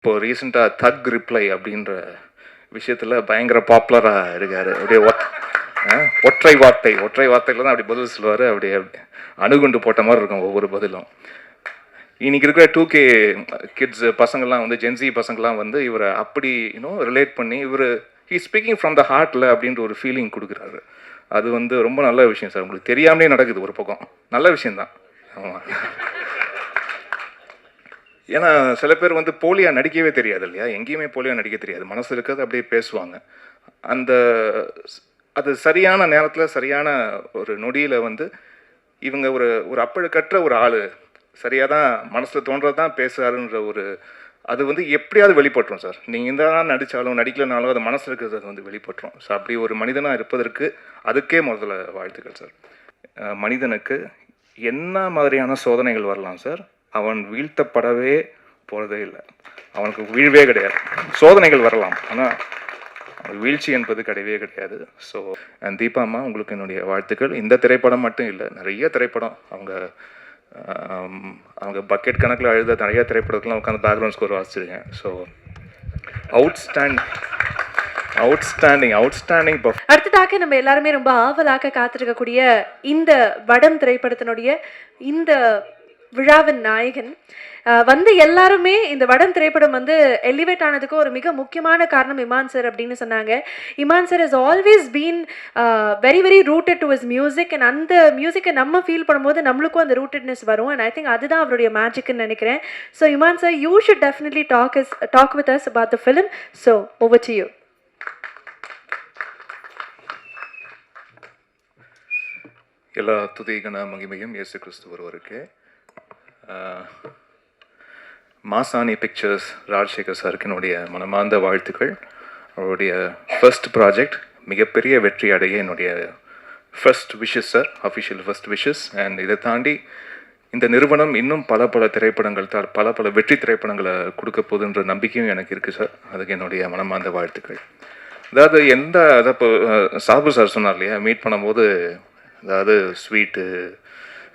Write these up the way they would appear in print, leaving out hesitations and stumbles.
இப்போ ரீசெண்டாக தக் ரிப்ளை அப்படின்ற விஷயத்தில் பயங்கர பாப்புலராக இருக்கார். அப்படியே ஒற்றை வார்த்தையில் தான் அப்படி பதில் சொல்லுவார். அப்படியே அணுகுண்டு போட்ட மாதிரி இருக்கும் ஒவ்வொரு பதிலும். இன்னைக்கு இருக்கிற 2K கிட்ஸ் பசங்கள்லாம் வந்து ஜென்சி பசங்கள்லாம் வந்து இவரை அப்படி ரிலேட் பண்ணி இவர் ஸ்பீக்கிங் ஃப்ரம் த ஹார்ட்டில் அப்படின்ற ஒரு ஃபீலிங் கொடுக்குறாரு. அது வந்து ரொம்ப நல்ல விஷயம் சார். உங்களுக்கு தெரியாமலே நடக்குது ஒரு பக்கம், நல்ல விஷயந்தான். ஆமாம், ஏன்னா சில பேர் வந்து போலியாக நடிக்கவே தெரியாது இல்லையா, எங்கேயுமே போலியாக நடிக்க தெரியாது, மனசு இருக்கிறது அப்படியே பேசுவாங்க. அந்த அது சரியான நேரத்தில் சரியான ஒரு நொடியில் வந்து இவங்க ஒரு ஒரு அப்பழுக்கற்ற ஒரு ஆள் சரியாக தான் மனசில் தோன்றது தான் பேசுகிறாருன்ற ஒரு அது வந்து எப்படியாவது வெளிப்பட்டுரும் சார். நீங்கள் இந்த தான் நடித்தாலும் நடிக்கலனாலும் அது மனசில் இருக்கிறது அது வந்து வெளிப்பட்டுரும். ஸோ அப்படி ஒரு மனிதனாக இருப்பதற்கு அதுக்கே முதல்ல வாழ்த்துக்கள் சார். மனிதனுக்கு என்ன மாதிரியான சோதனைகள் வரலாம் சார், அவன் வீழ்த்தப்படவே போகிறதே இல்லை, அவனுக்கு வீழ்வே கிடையாது. சோதனைகள் வரலாம், ஆனால் வீழ்ச்சி என்பது கிடையவே கிடையாது. ஸோ தீபா அம்மா, உங்களுக்கு என்னுடைய வாழ்த்துக்கள். இந்த திரைப்படம் மட்டும் இல்லை, நிறைய திரைப்படம் அவங்க பக்கெட் கணக்கில் அழுத நிறைய திரைப்படத்துலாம் உட்காந்து பேக்ரவுண்ட் ஸ்கோர் வாசிச்சிருக்கேன். So outstanding. அடுத்ததாக நம்ம எல்லாருமே ரொம்ப ஆவலாக காத்திருக்கக்கூடிய இந்த வடம் திரைப்படத்தினுடைய இந்த விழாவின் நாயகன் வந்து எல்லாருமே இந்த வடம் திரைப்படம் வந்து எலிவேட் ஆனதுக்கு ஒரு மிக முக்கியமான காரணம் இமான் சார் அப்படின்னு சொன்னாங்க. Imman sir has always been very very rooted to his music. And அந்த மியூசிக்கை நம்ம ஃபீல் பண்ணும்போது நம்மளுக்கும் அந்த ரூட்டட்னஸ் வரும். அண்ட் ஐ திங்க் அதுதான் அவருடைய மேஜிக்னு நினைக்கிறேன். So Imman sir, you should definitely talk with us about the film. So over to you. எல்லா துதிகன மகிமையும் இயேசு கிறிஸ்து ஒருவருக்கு. மாசாணி பிக்சர்ஸ் ராஜசேகர் சாருக்கு என்னுடைய மனமார்ந்த வாழ்த்துக்கள். அவருடைய ஃபர்ஸ்ட் ப்ராஜெக்ட் மிகப்பெரிய வெற்றி அடைய என்னுடைய first wishes sir, official first wishes. And இதை தாண்டி இந்த நிறுவனம் இன்னும் பல திரைப்படங்கள் பல வெற்றி திரைப்படங்களை கொடுக்க போகுதுன்ற நம்பிக்கையும் எனக்கு இருக்குது சார். அதுக்கு என்னுடைய மனமார்ந்த வாழ்த்துக்கள். அதாவது இப்போ சாபு சார் சொன்னார் இல்லையா, மீட் பண்ணும்போது அதாவது ஸ்வீட்டு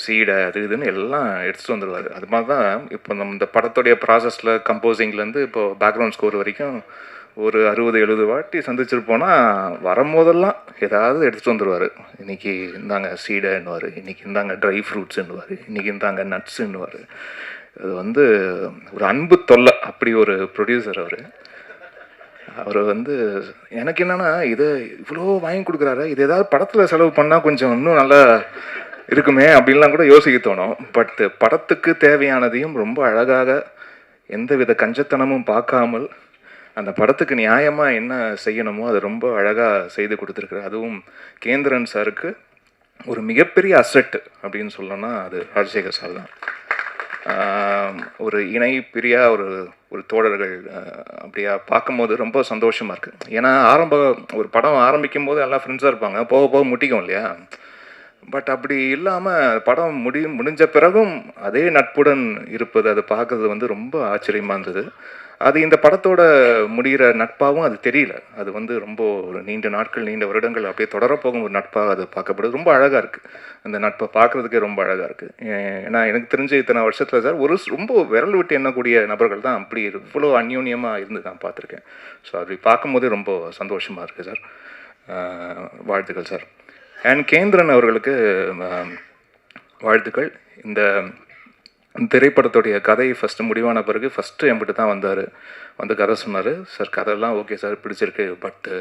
சீடை அது இதுன்னு எல்லாம் எடுத்துகிட்டு வந்துடுவார். அது மாதிரி தான் இப்போ நம்ம இந்த படத்துடைய ப்ராசஸில் கம்போசிங்லேருந்து இப்போது பேக்ரவுண்ட் ஸ்கோர் வரைக்கும் ஒரு 60-70 வாட்டி சந்திச்சிருப்போனால் வரும்போதெல்லாம் ஏதாவது எடுத்துகிட்டு வந்துடுவார். இன்றைக்கி இந்தாங்க சீடைன்னுவார், இன்றைக்கி இந்தாங்க ட்ரை ஃப்ரூட்ஸுன்னுவார், இன்றைக்கி இந்தாங்க நட்ஸுன்னுவார். அது வந்து ஒரு அன்பு தொல்லை, அப்படி ஒரு ப்ரொடியூசர் அவர் வந்து எனக்கு என்னென்னா இது இவ்வளோ வாங்கி கொடுக்குறாரு, இது ஏதாவது படத்தில் செலவு பண்ணால் கொஞ்சம் இன்னும் நல்லா இருக்குமே அப்படின்லாம் கூட யோசிக்க தோணும். பட் படத்துக்கு தேவையானதையும் ரொம்ப அழகாக எந்தவித கஞ்சத்தனமும் பார்க்காமல் அந்த படத்துக்கு நியாயமாக என்ன செய்யணுமோ அதை ரொம்ப அழகாக செய்து கொடுத்துருக்குறாரு. அதுவும் கேந்திரன் சாருக்கு ஒரு மிகப்பெரிய அசெட் அப்படின்னு சொல்லணும்னா அது ராஜசேகர் சார் தான். ஒரு இணை பிரியா ஒரு தோழர்கள் அப்படியா பார்க்கும்போது ரொம்ப சந்தோஷமாக இருக்குது. ஏன்னா ஒரு படம் ஆரம்பிக்கும் போது எல்லாம் ஃப்ரெண்ட்ஸாக இருப்பாங்க, போக போக முட்டிக்கும் இல்லையா. பட் அப்படி இல்லாமல் படம் முடிஞ்ச பிறகும் அதே நட்புடன் இருப்பது, அதை பார்க்குறது வந்து ரொம்ப ஆச்சரியமாக இருந்தது. அது இந்த படத்தோட முடிகிற நட்பாகவும் அது தெரியல. அது வந்து ரொம்ப ஒரு நீண்ட நாட்கள் நீண்ட வருடங்கள் அப்படியே தொடரப்போகும் ஒரு நட்பாக அது பார்க்கப்படுது. ரொம்ப அழகாக இருக்குது, அந்த நட்பை பார்க்குறதுக்கே ரொம்ப அழகாக இருக்குது. ஏன்னா எனக்கு தெரிஞ்ச இத்தனை வருஷத்தில் சார் ரொம்ப விரல் விட்டு எண்ணக்கூடிய நபர்கள் தான் அப்படி இவ்வளோ அந்யோன்யமாக இருந்து நான் பார்த்துருக்கேன். ஸோ அப்படி பார்க்கும்போதே ரொம்ப சந்தோஷமாக இருக்குது சார். வாழ்த்துக்கள் சார். அண்ட் கேந்திரன் அவர்களுக்கு வாழ்த்துக்கள். இந்த திரைப்படத்துடைய கதை ஃபஸ்ட்டு முடிவான பிறகு ஃபஸ்ட்டு என்கிட்ட தான் வந்து கதை சொன்னார். சார் கதையெல்லாம் ஓகே சார், பிடிச்சிருக்கு, பட்டு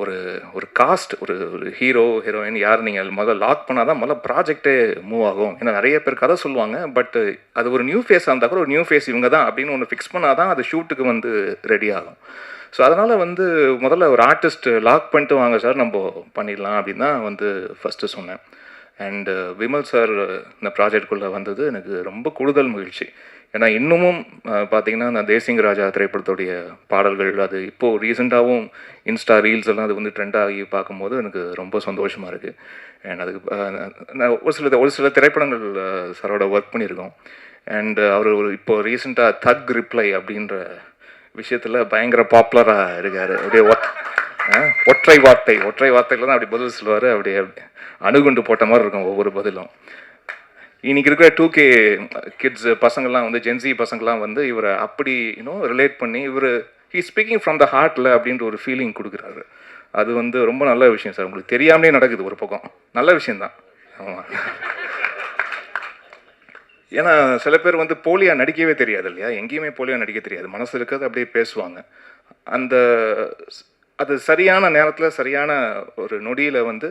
ஒரு காஸ்ட் ஒரு ஹீரோயின் யார் நீங்கள் முதல்ல லாக் பண்ணால் தான் முதல்ல ப்ராஜெக்டே மூவ் ஆகும். ஏன்னா நிறைய பேர் கதை சொல்லுவாங்க, பட் அது ஒரு நியூ ஃபேஸாக இருந்தால் கூட ஒரு நியூ ஃபேஸ் இவங்க தான் அப்படின்னு ஒன்று ஃபிக்ஸ் பண்ணால் தான் அது ஷூட்டுக்கு வந்து ரெடி ஆகும். ஸோ அதனால் வந்து முதல்ல ஒரு ஆர்டிஸ்ட் லாக் பண்ணிட்டு வாங்க சார், நம்ம பண்ணிடலாம் அப்படின்னு தான் வந்து ஃபஸ்ட்டு சொன்னேன். அண்டு விமல் சார் இந்த ப்ராஜெக்டுக்குள்ளே வந்தது எனக்கு ரொம்ப கூடுதல் மகிழ்ச்சி. ஏன்னா இன்னமும் பார்த்திங்கன்னா நான் தேசிங்க ராஜா திரைப்படத்துடைய பாடல்கள் அது இப்போது ரீசெண்டாகவும் இன்ஸ்டா ரீல்ஸ் எல்லாம் அது வந்து ட்ரெண்டாகி பார்க்கும்போது எனக்கு ரொம்ப சந்தோஷமாக இருக்குது. அண்ட் அதுக்கு நான் ஒரு சில திரைப்படங்கள் சாரோட ஒர்க் பண்ணியிருக்கோம். அண்டு அவர் இப்போது ரீசெண்டாக தக் ரிப்ளை அப்படின்ற விஷயத்தில் பயங்கர பாப்புலராக இருக்கார். அப்படியே ஒற்றை வார்த்தையில் தான் அப்படி பதில் சொல்லுவார். அப்படியே அணுகுண்டு போட்ட மாதிரி இருக்கும் ஒவ்வொரு பதிலும். இன்னைக்கு இருக்கிற 2K கிட்ஸ் பசங்கள்லாம் வந்து ஜென்சி பசங்கள்லாம் வந்து இவரை அப்படி ரிலேட் பண்ணி இவர் ஸ்பீக்கிங் ஃப்ரம் த ஹார்ட்டில் அப்படின்ற ஒரு ஃபீலிங் கொடுக்குறாரு. அது வந்து ரொம்ப நல்ல விஷயம் சார். உங்களுக்கு தெரியாமலே நடக்குது ஒரு பக்கம், நல்ல விஷயந்தான். ஆமாம், ஏன்னா சில பேர் வந்து போலியா நடிக்கவே தெரியாது இல்லையா, எங்கேயுமே போலியா நடிக்க தெரியாது, மனசு இருக்கிறது அப்படியே பேசுவாங்க. அந்த அது சரியான நேரத்தில் சரியான ஒரு நொடியில் வந்து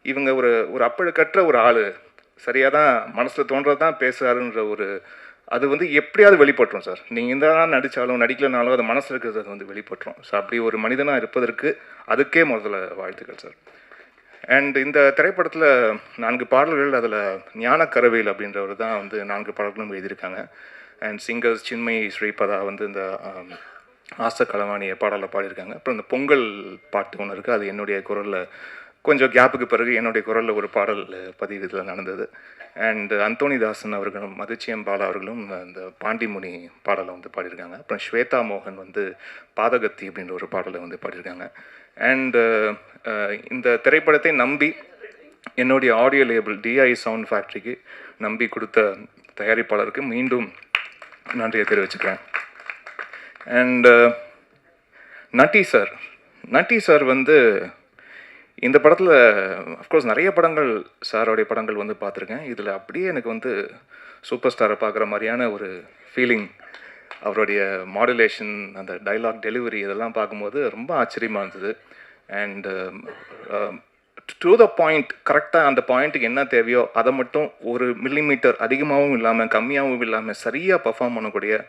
இவங்க ஒரு ஒரு அப்பழுக்கற்ற ஒரு ஆள் சரியாக தான் மனசில் தோன்றது தான் பேசுகிறாருன்ற ஒரு அது வந்து எப்படியாவது வெளிப்பட்டுரும் சார். நீங்கள் இந்த தான் நடித்தாலும் நடிக்கலனாலும் அது மனசில் இருக்கிறது அது வந்து வெளிப்பட்டுரும். ஸோ அப்படி ஒரு மனிதனாக இருப்பதற்கு அதுக்கே முதல்ல வாழ்த்துக்கள் சார். அண்ட் இந்த திரைப்படத்தில் 4 பாடல்கள், அதில் ஞானக்கரவேல் அப்படின்றவர் தான் வந்து 4 பாடல்களும் எழுதியிருக்காங்க. அண்ட் சிங்கர்ஸ் சின்மயி ஸ்ரீபதா வந்து இந்த ஆசை களவாணிய பாடலை பாடியிருக்காங்க. அப்புறம் இந்த பொங்கல் பாட்டு ஒன்று இருக்குது, அது என்னுடைய குரலில் கொஞ்சம் கேப்புக்கு பிறகு என்னுடைய குரலில் ஒரு பாடல் பதிவு இதில் நடந்தது. அண்ட் அந்தோணிதாசன் அவர்களும் மதுச்சியம்பாலா அவர்களும் இந்த பாண்டிமுனி பாடலை வந்து பாடியிருக்காங்க. அப்புறம் ஸ்வேதா மோகன் வந்து பாதகத்தி அப்படின்ற ஒரு பாடலை வந்து பாடியிருக்காங்க. அண்டு இந்த திரைப்படத்தை நம்பி என்னுடைய ஆடியோ லேபிள் டிஐ சவுண்ட் ஃபேக்ட்ரிக்கு நம்பி கொடுத்த தயாரிப்பாளருக்கு மீண்டும் நன்றியை தெரிவிச்சுக்கிறேன். அண்டு நட்டி சார் வந்து இந்த படத்தில் அஃப்கோர்ஸ் நிறைய படங்கள் சாரோடைய படங்கள் வந்து பார்த்துருக்கேன். இதில் அப்படியே எனக்கு வந்து சூப்பர் ஸ்டாரை பார்க்குற மாதிரியான ஒரு ஃபீலிங். அவருடைய மாடுலேஷன், அந்த டைலாக் டெலிவரி இதெல்லாம் பார்க்கும்போது ரொம்ப ஆச்சரியமாக இருந்தது. அண்டு டு த பாயிண்ட், கரெக்டாக அந்த பாயிண்ட்டுக்கு என்ன தேவையோ அதை மட்டும் ஒரு மில்லிமீட்டர் அதிகமாகவும் இல்லாமல் கம்மியாகவும் இல்லாமல் சரியாக பர்ஃபார்ம் பண்ணக்கூடிய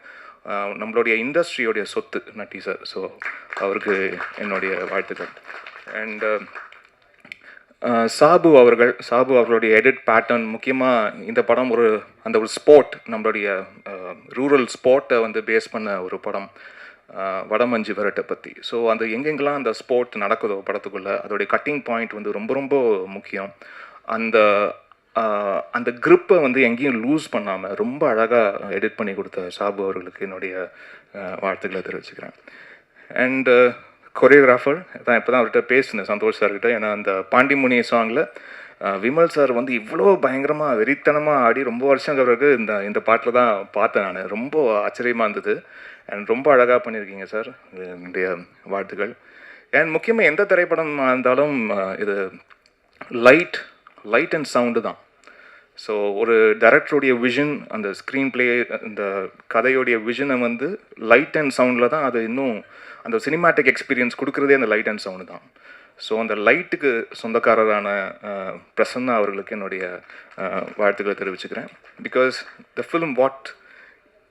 நம்மளுடைய இண்டஸ்ட்ரியோடைய சொத்து நட்டி சார். ஸோ அவருக்கு என்னுடைய வாழ்த்துக்கள். அண்டு சாபு அவர்களுடைய எடிட் பேட்டர்ன், முக்கியமாக இந்த படம் ஒரு ஸ்போர்ட், நம்மளுடைய ரூரல் ஸ்போர்ட்டை வந்து பேஸ் பண்ண ஒரு படம், வடமஞ்சு விரட்டை பற்றி. ஸோ அந்த எங்கெங்கெல்லாம் அந்த ஸ்போர்ட் நடக்குதோ படத்துக்குள்ளே அதோடைய கட்டிங் பாயிண்ட் வந்து ரொம்ப ரொம்ப முக்கியம். அந்த க்ரிப்பை வந்து எங்கேயும் லூஸ் பண்ணாமல் ரொம்ப அழகாக எடிட் பண்ணி கொடுத்த சாபு அவர்களுக்கு என்னுடைய வாழ்த்துக்களை தெரிவிச்சுக்கிறேன். அண்டு கொரியோகிராஃபர் தான் இப்போ தான் அவர்கிட்ட பேசினேன் சந்தோஷ் சார்கிட்ட. ஏன்னா அந்த பாண்டிமுனி சாங்கில் விமல் சார் வந்து இவ்வளோ பயங்கரமாக வெறித்தனமாக ஆடி ரொம்ப வருஷம் பிறகு இந்த பாட்டில் தான் பார்த்தேன் நான். ரொம்ப ஆச்சரியமாக இருந்தது. அண்ட் ரொம்ப அழகாக பண்ணியிருக்கீங்க சார், என்னுடைய வாழ்த்துக்கள். அண்ட் முக்கியமாக எந்த திரைப்படம் இருந்தாலும் இது லைட் அண்ட் சவுண்டு தான். ஸோ ஒரு டைரக்டருடைய விஷன், அந்த ஸ்க்ரீன் பிளே, அந்த கதையோடைய விஷனை வந்து லைட் அண்ட் சவுண்டில் தான் அது இன்னும் அந்த சினிமாட்டிக் எக்ஸ்பீரியன்ஸ் கொடுக்குறதே அந்த லைட் அண்ட் சவுண்டு தான். ஸோ அந்த லைட்டுக்கு சொந்தக்காரரான பிரசன்னா அவர்களுக்கு என்னுடைய வாழ்த்துக்களை தெரிவிச்சுக்கிறேன். பிகாஸ் த ஃபிலிம்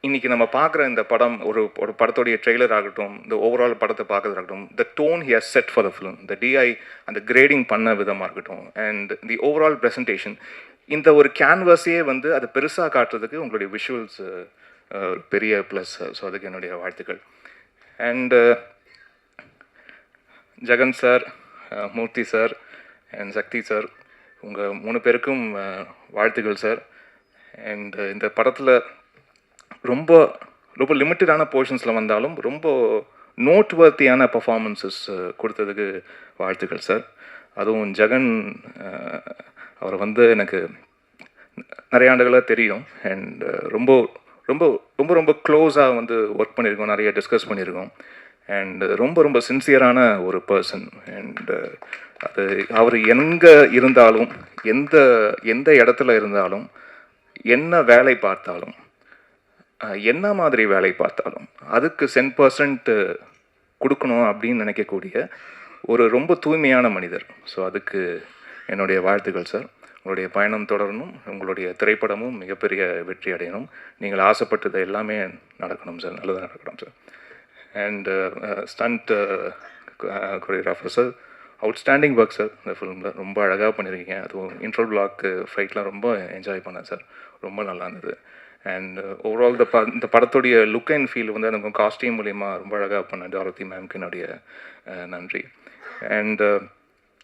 இன்றைக்கி நம்ம பார்க்குற இந்த படம், ஒரு படத்தோடைய ட்ரெய்லர் ஆகட்டும், இந்த ஓவரால் படத்தை பார்க்குறதாகட்டும், the tone he has set for the film, the DI அந்த கிரேடிங் பண்ண விதமாக இருக்கட்டும், அண்ட் தி ஓவரால் ப்ரெசன்டேஷன், இந்த ஒரு கேன்வாஸையே வந்து அதை பெருசாக காட்டுறதுக்கு உங்களுடைய விஷுவல்ஸ் பெரிய ப்ளஸ். ஸோ அதுக்கு என்னுடைய வாழ்த்துக்கள். And Jagan sir, Murthy sir and Sakthi sir, உங்கள் 3 பேருக்கும் வாழ்த்துக்கள் சார். அண்ட் இந்த படத்தில் ரொம்ப ரொம்ப லிமிட்டடான போர்ஷன்ஸில் வந்தாலும் ரொம்ப நோட்வர்த்தியான பர்ஃபார்மன்ஸஸ் கொடுத்ததுக்கு வாழ்த்துக்கள் சார். அதுவும் ஜெகன், அவரை வந்து எனக்கு நிறைய ஆண்டுகளாக தெரியும். அண்ட் ரொம்ப ரொம்ப ரொம்ப ரொம்ப க்ளோஸாக வந்து ஒர்க் பண்ணியிருக்கோம், நிறைய டிஸ்கஸ் பண்ணியிருக்கோம். அண்ட் ரொம்ப ரொம்ப சின்சியரான ஒரு பர்சன். அண்ட் அது அவர் எங்கே இருந்தாலும், எந்த இடத்துல இருந்தாலும், என்ன வேலை பார்த்தாலும், என்ன மாதிரி வேலை பார்த்தாலும் அதுக்கு 100% கொடுக்கணும் அப்படின்னு நினைக்கக்கூடிய ஒரு ரொம்ப தூய்மையான மனிதர். ஸோ அதுக்கு என்னுடைய வாழ்த்துக்கள் சார். உங்களுடைய பயணம் தொடரணும், உங்களுடைய திரைப்படமும் மிகப்பெரிய வெற்றி அடையணும், நீங்கள் ஆசைப்பட்டது எல்லாமே நடக்கணும் சார், நல்லதாக நடக்கணும் sir. And stunt choreographer sir, outstanding work sir. இந்த ஃபிலிமில் ரொம்ப அழகாக பண்ணியிருக்கீங்க. அதுவும் இன்ட்ரோல் பிளாக் ஃபைட்லாம் ரொம்ப என்ஜாய் பண்ணேன் சார், ரொம்ப நல்லா இருந்தது. அண்ட் ஓவரால் இந்த படத்துடைய லுக் அண்ட் ஃபீல் வந்து எனக்கு காஸ்டியூம் மூலிமா ரொம்ப அழகாக பண்ணேன். டாரதி மேம்க்கு என்னுடைய நன்றி. அண்ட்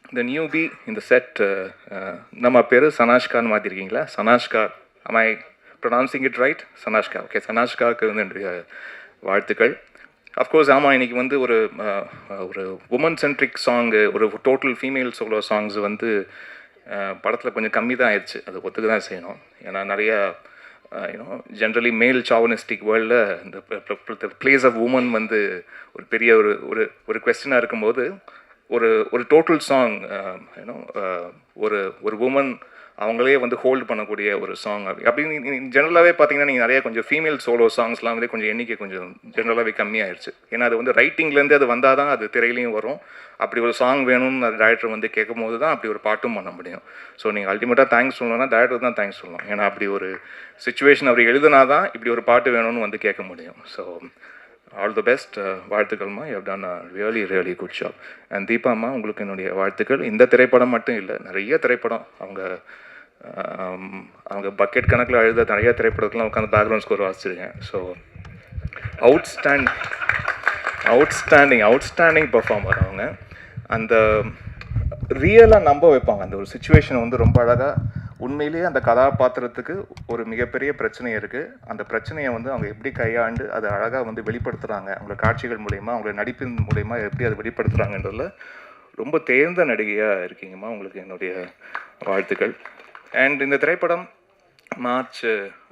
இந்த நியூபி, இந்த செட், நம்ம பேர் சனாஷ்கான்னு மாற்றிருக்கீங்களா? Sanashka, am I pronouncing it right? Sanashka, okay. சனாஷ்காவுக்கு வந்து என்னுடைய வாழ்த்துக்கள். அஃப்கோர்ஸ் ஆமாம், இன்றைக்கி வந்து ஒரு உமன் சென்ட்ரிக் சாங்கு, ஒரு டோட்டல் ஃபீமேல் சோலோ சாங்ஸ் வந்து படத்தில் கொஞ்சம் கம்மி தான் ஆயிடுச்சு, அது ஒத்துக்க தான் செய்யணும். ஏன்னா நிறையா யூனோ ஜென்ரலி மேல் சாவனிஸ்டிக் வேர்ல்டில் இந்த பிளேஸ் ஆஃப் உமன் வந்து ஒரு பெரிய ஒரு ஒரு ஒரு கொஸ்டினாக இருக்கும்போது ஒரு டோட்டல் சாங் யூனோ ஒரு ஒரு உமன் அவங்களே வந்து ஹோல்டு பண்ணக்கூடிய ஒரு சாங் அப்படின்னு ஜென்ரலாகவே பார்த்தீங்கன்னா நீங்கள் நிறைய கொஞ்சம் ஃபீமேல் சோலோ சாங்ஸ்லாம் வந்து கொஞ்சம் எண்ணிக்கை கொஞ்சம் ஜென்ரலாகவே கம்மியாகிடுச்சு. ஏன்னா அது வந்து ரைட்டிங்லேருந்து அது வந்தால் தான் அது திரையிலையும் வரும். அப்படி ஒரு சாங் வேணும்னு அந்த டேரக்டர் வந்து கேட்கும் போது தான் அப்படி ஒரு பாட்டும் பண்ண முடியும். ஸோ நீங்கள் அல்டிமேட்டாக தேங்க்ஸ் சொல்லணும்னா டேரக்டர் தான் தேங்க்ஸ் சொல்லணும். ஏன்னா அப்படி ஒரு சுச்சுவேஷன் அவர் எழுதுனா தான் இப்படி ஒரு பாட்டு வேணும்னு வந்து கேட்க முடியும். ஸோ ஆல் தி பெஸ்ட், வாழ்த்துக்கள்மா. You have done a really good job. And தீபாம்மா, உங்களுக்கு என்னுடைய வாழ்த்துக்கள். இந்த திரைப்படம் மட்டும் இல்லை, நிறைய திரைப்படம் அவங்க பக்கெட் கணக்கில் அழுத நிறைய திரைப்படத்துலாம் உட்காந்து பேக்ரவுண்ட் ஸ்கோர் வாசிச்சிருக்கேன். ஸோ அவுட்ஸ்டாண்டிங் பர்ஃபார்மர் அவங்க. அந்த ரியலாக நம்ப வைப்பாங்க. அந்த ஒரு சுச்சுவேஷனை வந்து ரொம்ப அழகாக, உண்மையிலேயே அந்த கதாபாத்திரத்துக்கு ஒரு மிகப்பெரிய பிரச்சனை இருக்குது. அந்த பிரச்சனையை வந்து அவங்க எப்படி கையாண்டு அதை அழகாக வந்து வெளிப்படுத்துகிறாங்க, அவங்க காட்சிகள் மூலயமா, அவங்க நடிப்பின் மூலயமா எப்படி அதை வெளிப்படுத்துகிறாங்கன்றதில் ரொம்ப தேர்ந்த நடிகையாக இருக்கீங்கம்மா. உங்களுக்கு என்னுடைய வாழ்த்துக்கள். அண்ட் இந்த திரைப்படம் மார்ச்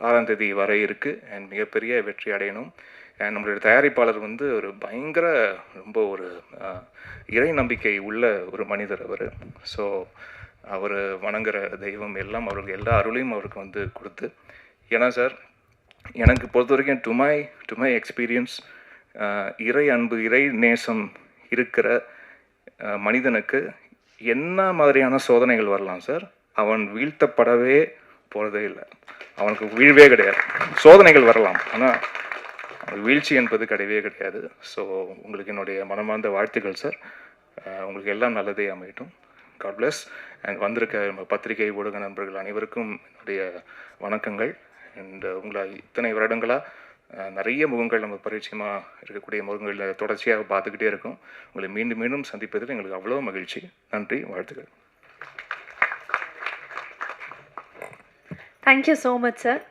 6ஆம் தேதி வரை இருக்குது. அண்ட் மிகப்பெரிய வெற்றி அடையணும். அண்ட் நம்மளுடைய தயாரிப்பாளர் வந்து ஒரு பயங்கர ரொம்ப ஒரு இறை நம்பிக்கை உள்ள ஒரு மனிதர் அவர். ஸோ அவர் வணங்குற தெய்வம் எல்லாம் அவருக்கு எல்லா அருளையும் அவருக்கு வந்து கொடுத்து, ஏன்னா சார் எனக்கு பொறுத்த வரைக்கும் டு மை எக்ஸ்பீரியன்ஸ், இறை அன்பு இறை நேசம் இருக்கிற மனிதனுக்கு என்ன மாதிரியான சோதனைகள் வரலாம் சார், அவன் வீழ்த்தப்படவே போகிறதே இல்லை. அவனுக்கு வீழ்வே கிடையாது. சோதனைகள் வரலாம், ஆனால் வீழ்ச்சி என்பது கிடையவே கிடையாது. ஸோ உங்களுக்கு என்னுடைய மனமார்ந்த வாழ்த்துக்கள் சார். உங்களுக்கு எல்லாம் நல்லதே அமையட்டும். God plus. அண்ட் வந்திருக்க நம்ம பத்திரிகை ஊடக நண்பர்கள் அனைவருக்கும் என்னுடைய வணக்கங்கள். அண்ட் உங்களை இத்தனை வருடங்களாக நிறைய முகங்கள் நம்ம பரிச்சயமாக இருக்கக்கூடிய முகங்களில் தொடர்ச்சியாக பார்த்துக்கிட்டே இருக்கோம். உங்களை மீண்டும் மீண்டும் சந்திப்பதில் எங்களுக்கு அவ்வளோ மகிழ்ச்சி. நன்றி, வாழ்த்துக்கள். Thank you so much sir.